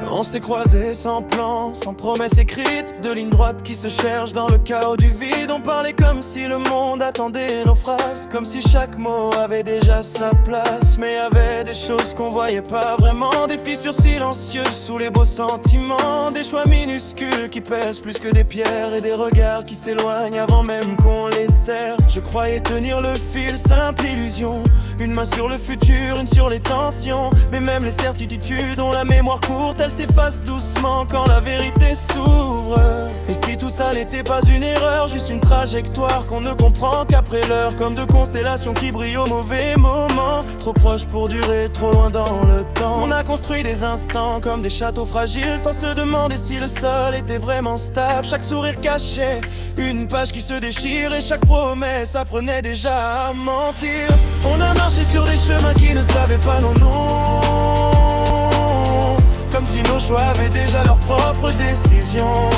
On s'est croisés sans plan, sans promesse écrite, deux lignes droites qui se cherchent dans le chaos du vide. On parlait comme si le monde attendait nos phrases, comme si chaque mot avait déjà sa place. Mais y avait des choses qu'on voyait pas vraiment, des fissures silencieuses sous les beaux sentiments, des choix minuscules qui pèsent plus que des pierres, et des regards qui s'éloignent avant même qu'on les serre. Je croyais tenir le fil, simple illusion, une main sur le futur, une sur les tensions. Mais même les certitudes ont la mémoire courte, elles s'effacent doucement quand la vérité s'ouvre. Et si tout ça n'était pas une erreur, juste une trajectoire qu'on ne comprend qu'après l'heure, comme deux constellations qui brillent au mauvais moment, trop proches pour durer, trop loin dans le temps. On a construit des instants comme des châteaux fragiles, sans se demander si le sol était vraiment stable. Chaque sourire cachait une page qui se déchire, et chaque promesse apprenait déjà à mentir. On a marché sur des chemins qui ne savaient pas nos noms, comme si nos choix avaient déjà leurs propres décisions.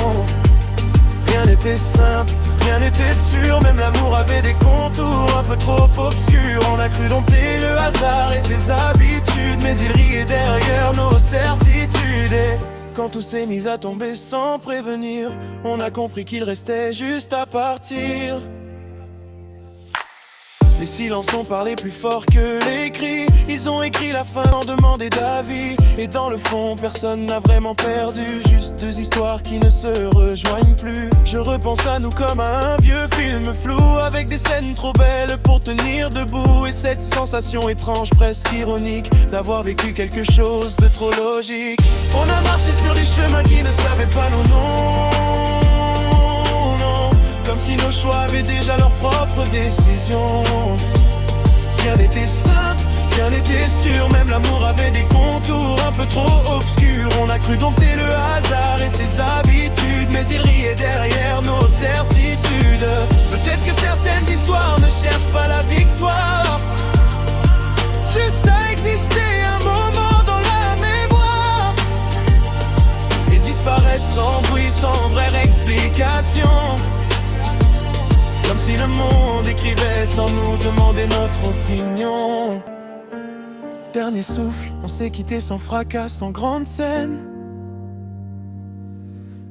Rien n'était simple, rien n'était sûr, même l'amour avait des contours un peu trop obscurs. On a cru dompter le hasard et ses habitudes, mais il riait derrière nos certitudes. Et quand tout s'est mis à tomber sans prévenir, on a compris qu'il restait juste à partir. Les silences ont parlé plus fort que les cris, ils ont écrit la fin sans demander d'avis. Et dans le fond, personne n'a vraiment perdu, juste deux histoires qui ne se rejoignent plus. Je repense à nous comme à un vieux film flou, avec des scènes trop belles pour tenir debout. Et cette sensation étrange, presque ironique, d'avoir vécu quelque chose de trop logique. On a marché sur des chemins qui ne savaient pas nos noms, comme si nos choix avaient déjà leurs propres décisions. Rien n'était simple, rien n'était sûr, même l'amour avait des contours un peu trop obscurs. On a cru dompter le hasard et ses habitudes, mais il riait derrière nos certitudes. Peut-être que certaines histoires ne cherchent pas la victoire, juste à exister un moment dans la mémoire, et disparaître sans bruit, sans vraie explication. Comme si le monde écrivait sans nous demander notre opinion. Dernier souffle, on s'est quitté sans fracas, sans grande scène.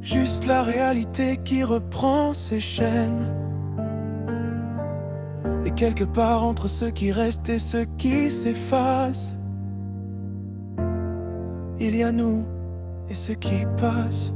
Juste la réalité qui reprend ses chaînes. Et quelque part entre ce qui reste et ce qui s'efface, il y a nous et ce qui passe.